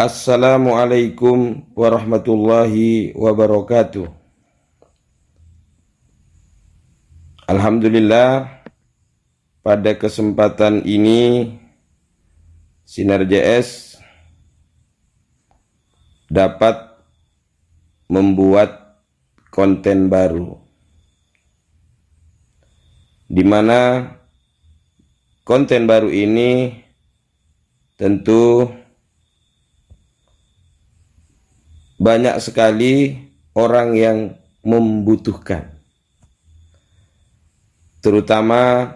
Assalamualaikum warahmatullahi wabarakatuh. Alhamdulillah, pada kesempatan ini Sinar JS dapat membuat konten baru, di mana konten baru ini tentu banyak sekali orang yang membutuhkan, terutama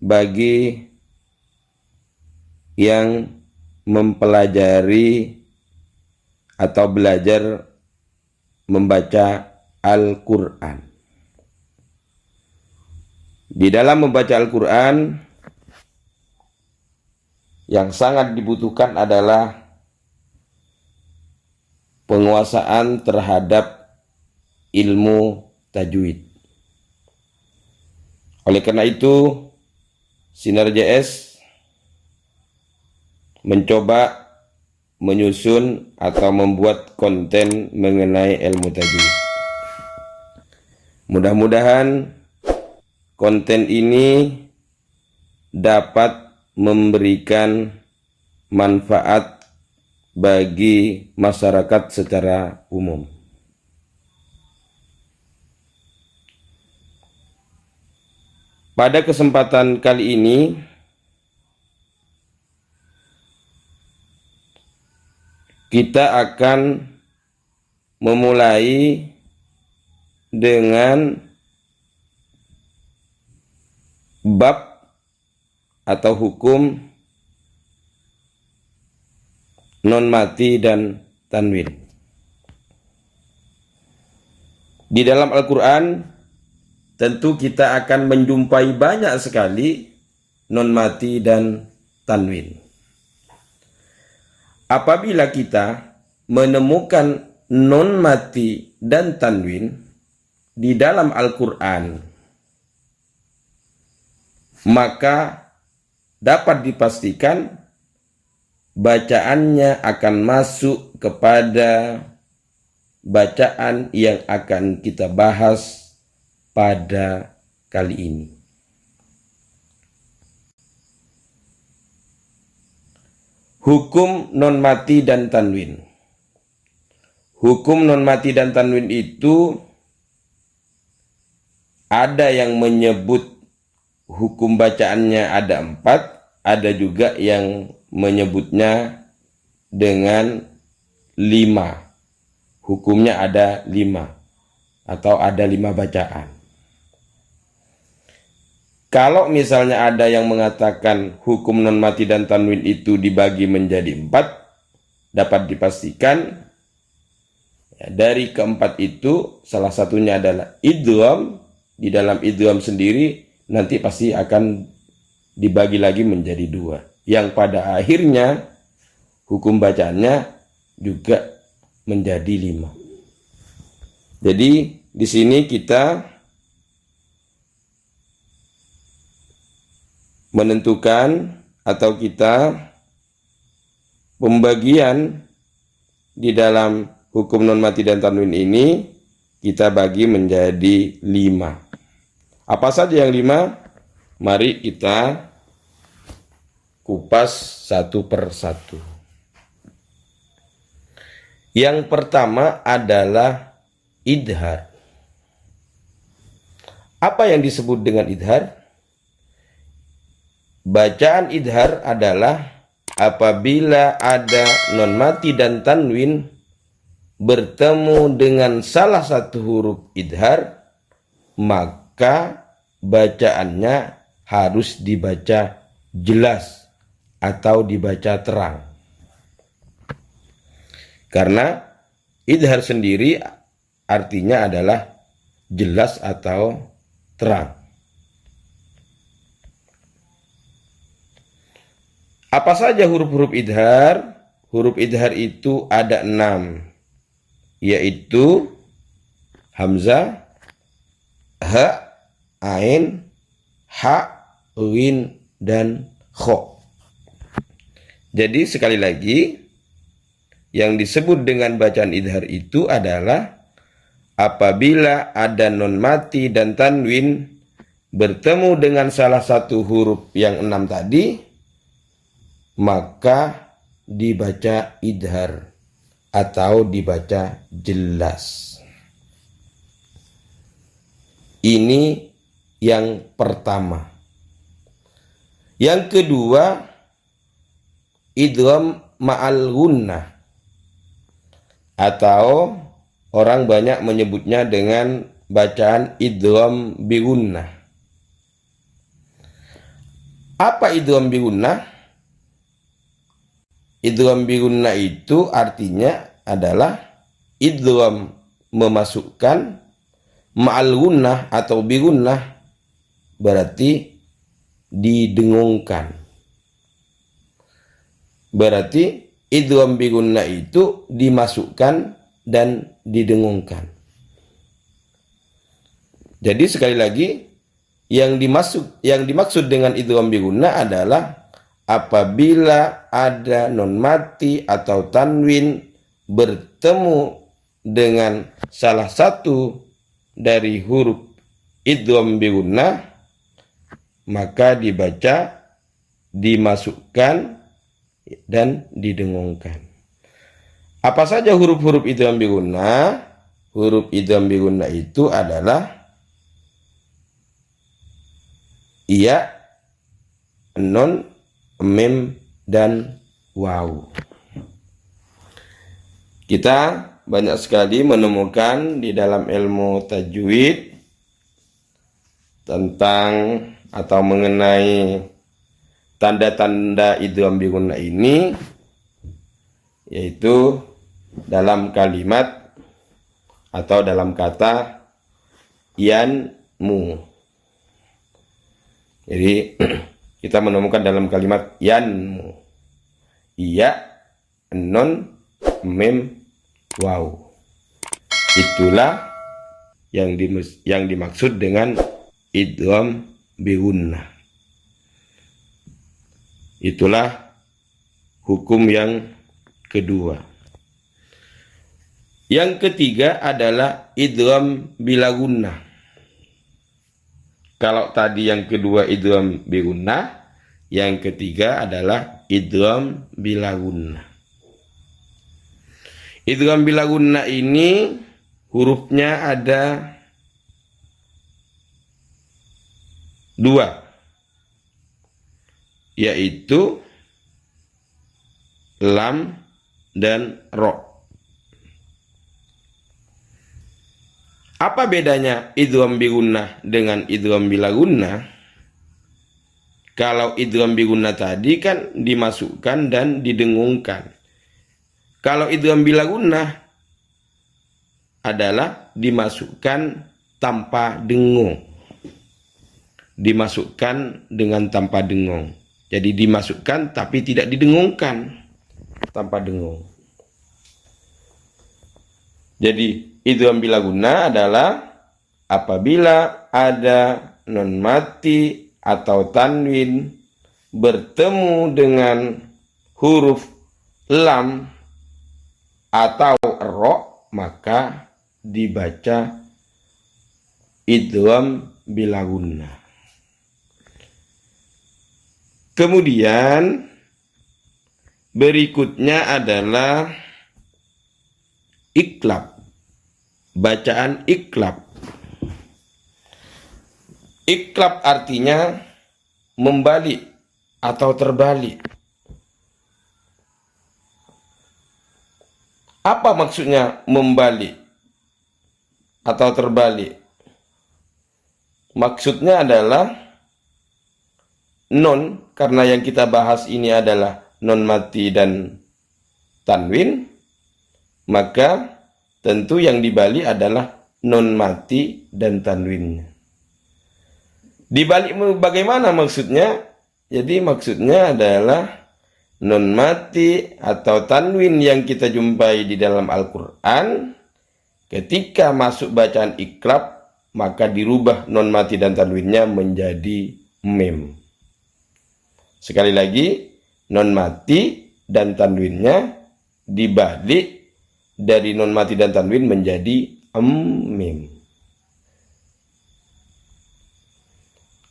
bagi yang mempelajari atau belajar membaca Al-Quran. Di dalam membaca Al-Quran, yang sangat dibutuhkan adalah penguasaan terhadap ilmu tajwid. Oleh karena itu, Sinar JS mencoba menyusun atau membuat konten mengenai ilmu tajwid. Mudah-mudahan konten ini dapat memberikan manfaat bagi masyarakat secara umum. Pada kesempatan kali ini kita akan memulai dengan bab atau hukum non mati dan tanwin. Di dalam Al-Quran tentu kita akan menjumpai banyak sekali non mati dan tanwin. Apabila kita menemukan non mati dan tanwin di dalam Al-Quran, maka dapat dipastikan bacaannya akan masuk kepada bacaan yang akan kita bahas pada kali ini. Hukum non mati dan tanwin. Hukum non mati dan tanwin itu ada yang menyebut hukum bacaannya ada 4, ada juga yang menyebutnya dengan 5. Hukumnya ada 5 atau ada 5 bacaan. Kalau misalnya ada yang mengatakan hukum non mati dan tanwin itu dibagi menjadi 4, dapat dipastikan dari keempat itu salah satunya adalah idgham. Di dalam idgham sendiri nanti pasti akan dibagi lagi menjadi 2, yang pada akhirnya hukum bacaannya juga menjadi 5. Jadi di sini kita menentukan atau kita pembagian di dalam hukum non mati dan tanwin ini kita bagi menjadi 5. Apa saja yang 5? Mari kita kupas satu per satu. Yang pertama adalah idhar. Apa yang disebut dengan idhar? Bacaan idhar adalah apabila ada non mati dan tanwin bertemu dengan salah satu huruf idhar, maka bacaannya harus dibaca jelas atau dibaca terang. Karena idhar sendiri artinya adalah jelas atau terang. Apa saja huruf-huruf idhar? Huruf idhar itu ada 6, yaitu hamzah, ha, ain, ha, win, dan kho. Jadi sekali lagi, yang disebut dengan bacaan idhar itu adalah apabila ada non mati dan tanwin bertemu dengan salah satu huruf yang 6 tadi, maka dibaca idhar atau dibaca jelas. Ini yang pertama. Yang kedua, idgham ma'al gunnah, atau orang banyak menyebutnya dengan bacaan idgham bi gunnah. Apa idgham bi gunnah? Idgham bi gunnah itu artinya adalah idgham memasukkan, ma'al gunnah atau bi gunnah berarti didengungkan. Berarti idgham bi gunnah itu dimasukkan dan didengungkan. Jadi sekali lagi, yang dimaksud dengan idgham bi gunnah adalah apabila ada non mati atau tanwin bertemu dengan salah satu dari huruf idgham bi gunnah, maka dibaca, dimasukkan dan didengungkan. Apa saja huruf-huruf idgham bi gunnah? Huruf idgham bi gunnah itu adalah ya, nun, mim, dan waw. Kita banyak sekali menemukan di dalam ilmu tajwid tentang atau mengenai tanda-tanda idgham bi gunnah ini, yaitu dalam kalimat atau dalam kata yanmu. Jadi kita menemukan dalam kalimat yanmu, iya, nun, mim, waw. Itulah yang dimaksud dengan idgham bi gunnah. Itulah hukum yang kedua. Yang ketiga adalah idgham bila gunnah. Kalau tadi yang kedua idgham bi gunnah, yang ketiga adalah idgham bila gunnah. Idgham bila gunnah ini hurufnya ada 2, yaitu lam dan ro. Apa bedanya idgham bi gunnah dengan idgham bila gunnah? Kalau idgham bi gunnah tadi kan dimasukkan dan didengungkan. Kalau idgham bila gunnah adalah dimasukkan tanpa dengung. Dimasukkan dengan tanpa dengung. Jadi dimasukkan tapi tidak didengungkan tanpa dengung. Jadi idgham bila gunnah adalah apabila ada non mati atau tanwin bertemu dengan huruf lam atau ro, maka dibaca idgham bila gunnah. Kemudian berikutnya adalah iklab. Bacaan iklab. Iklab artinya membalik atau terbalik. Apa maksudnya membalik atau terbalik? Maksudnya adalah non, karena yang kita bahas ini adalah non mati dan tanwin, maka tentu yang dibalik adalah non mati dan tanwinnya. Dibalik bagaimana maksudnya? Jadi maksudnya adalah non mati atau tanwin yang kita jumpai di dalam Al-Quran, ketika masuk bacaan iklab, maka dirubah non mati dan tanwinnya menjadi mim. Sekali lagi, non mati dan tanwinnya dibalik dari nun mati dan tanwin menjadi mim.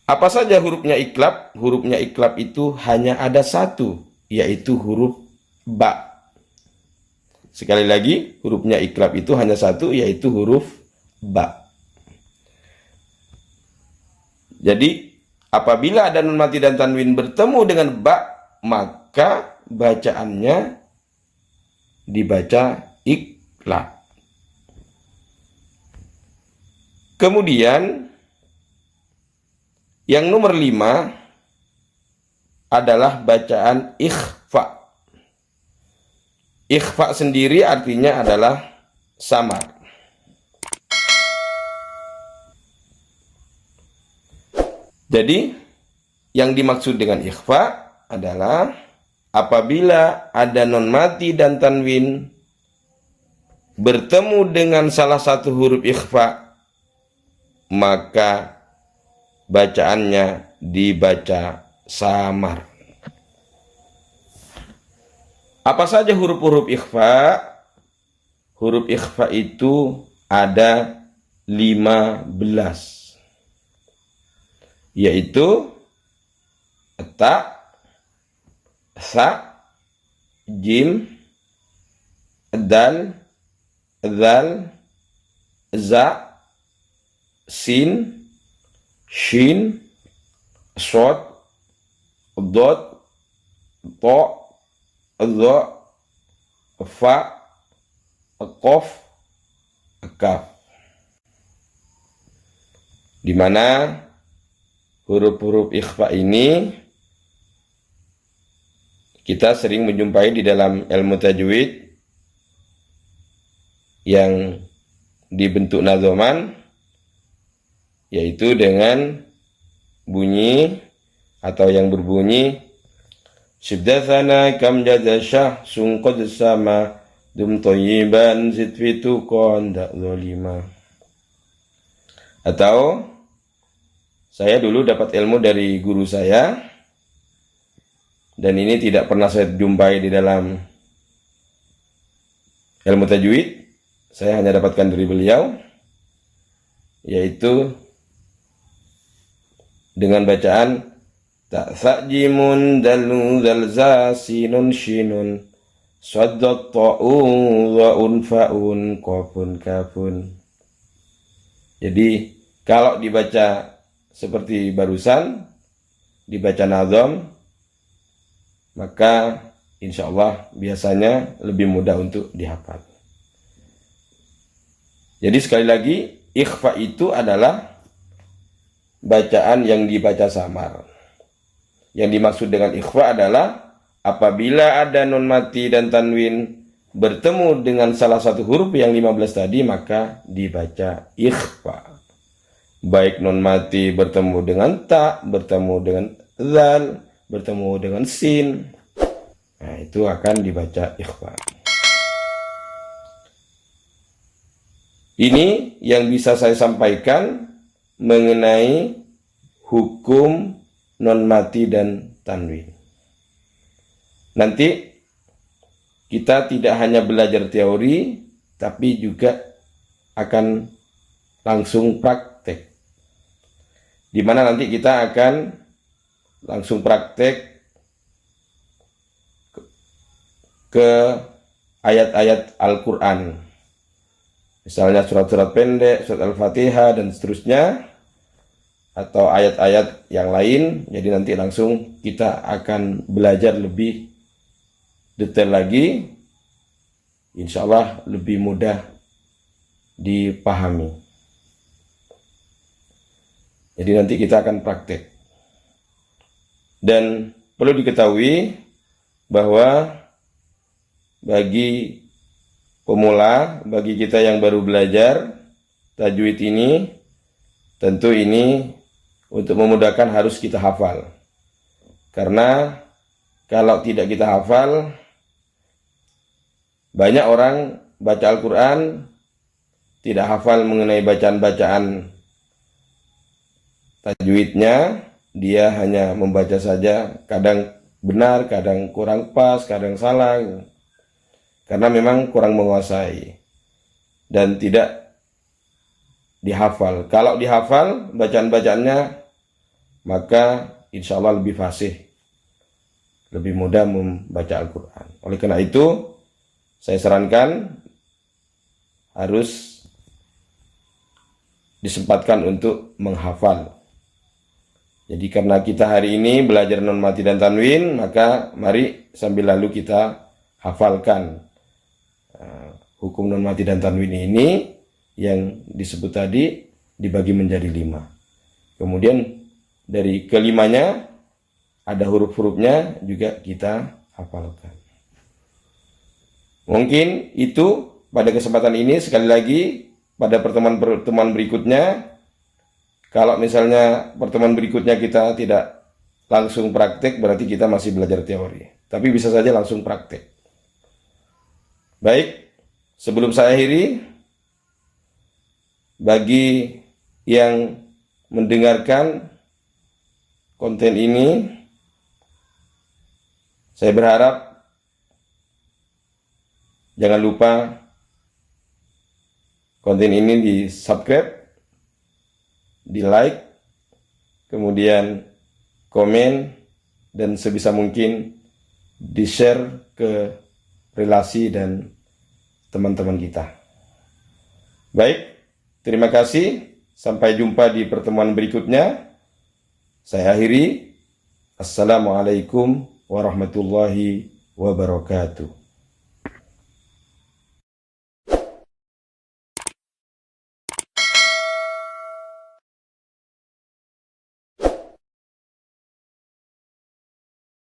Apa saja hurufnya iklab? Hurufnya iklab itu hanya ada satu, yaitu huruf ba. Sekali lagi, hurufnya iklab itu hanya satu, yaitu huruf ba. Jadi, apabila ada nun mati dan tanwin bertemu dengan ba, maka bacaannya dibaca iklab. Kemudian, yang nomor 5 adalah bacaan ikhfa. Ikhfa sendiri artinya adalah samar. Jadi, yang dimaksud dengan ikhfa adalah apabila ada nun mati dan tanwin bertemu dengan salah satu huruf ikhfa, maka bacaannya dibaca samar. Apa saja huruf-huruf ikhfa? Huruf ikhfa itu ada 15, yaitu ta, sa, jim, dal, zal, za, sin, shin, shod, dot, to, dha, fa, qaf, kaf. Di mana huruf-huruf ikhfa ini kita sering menjumpai di dalam ilmu tajwid yang dibentuk nadhoman, yaitu dengan bunyi atau yang berbunyi Syiddathana kam jada syah sungqad sama dum toyiban zidfitu kondak zolima. Atau saya dulu dapat ilmu dari guru saya, dan ini tidak pernah saya jumpai di dalam ilmu tajwid, saya hanya dapatkan dari beliau, yaitu dengan bacaan ta sajimun dalu dalza sinun shinun saddat ta'u wa'un fa'un qafun kafun. Jadi kalau dibaca seperti barusan, dibaca nazam, maka insya Allah biasanya lebih mudah untuk dihafal. Jadi sekali lagi, ikhfa itu adalah bacaan yang dibaca samar. Yang dimaksud dengan ikhfa adalah apabila ada nun mati dan tanwin bertemu dengan salah satu huruf yang 15 tadi, maka dibaca ikhfa. Baik nun mati bertemu dengan ta, bertemu dengan zal, bertemu dengan sin, nah itu akan dibaca ikhfa. Ini yang bisa saya sampaikan mengenai hukum non mati dan tanwin. Nanti kita tidak hanya belajar teori, tapi juga akan langsung praktek, di mana nanti kita akan langsung praktek ke ayat-ayat Al-Quran. Misalnya surat-surat pendek, surat Al-Fatihah, dan seterusnya, atau ayat-ayat yang lain. Jadi nanti langsung kita akan belajar lebih detail lagi, insya Allah lebih mudah dipahami. Jadi nanti kita akan praktek. Dan perlu diketahui bahwa bagi pemula, bagi kita yang baru belajar tajwid ini, tentu ini untuk memudahkan harus kita hafal. Karena kalau tidak kita hafal, banyak orang baca Al-Quran tidak hafal mengenai bacaan-bacaan tajwidnya, dia hanya membaca saja, kadang benar, kadang kurang pas, kadang salah. karena memang kurang menguasai dan tidak dihafal. Kalau dihafal bacaan-bacaannya, maka insya Allah lebih fasih, lebih mudah membaca Al-Quran. Oleh karena itu, saya sarankan harus disempatkan untuk menghafal. Jadi karena kita hari ini belajar nun mati dan tanwin, maka mari sambil lalu kita hafalkan hukum nun mati dan tanwin ini yang disebut tadi dibagi menjadi 5. Kemudian dari kelimanya ada huruf-hurufnya juga kita hafalkan. Mungkin itu pada kesempatan ini. Sekali lagi pada pertemuan berikutnya, kalau misalnya pertemuan berikutnya kita tidak langsung praktek, berarti kita masih belajar teori. Tapi bisa saja langsung praktek. Baik, sebelum saya akhiri, bagi yang mendengarkan konten ini, saya berharap jangan lupa konten ini di-subscribe, di-like, kemudian komen, dan sebisa mungkin di-share ke relasi dan teman-teman kita. Baik, terima kasih. Sampai jumpa di pertemuan berikutnya. Saya akhiri. Assalamualaikum warahmatullahi wabarakatuh.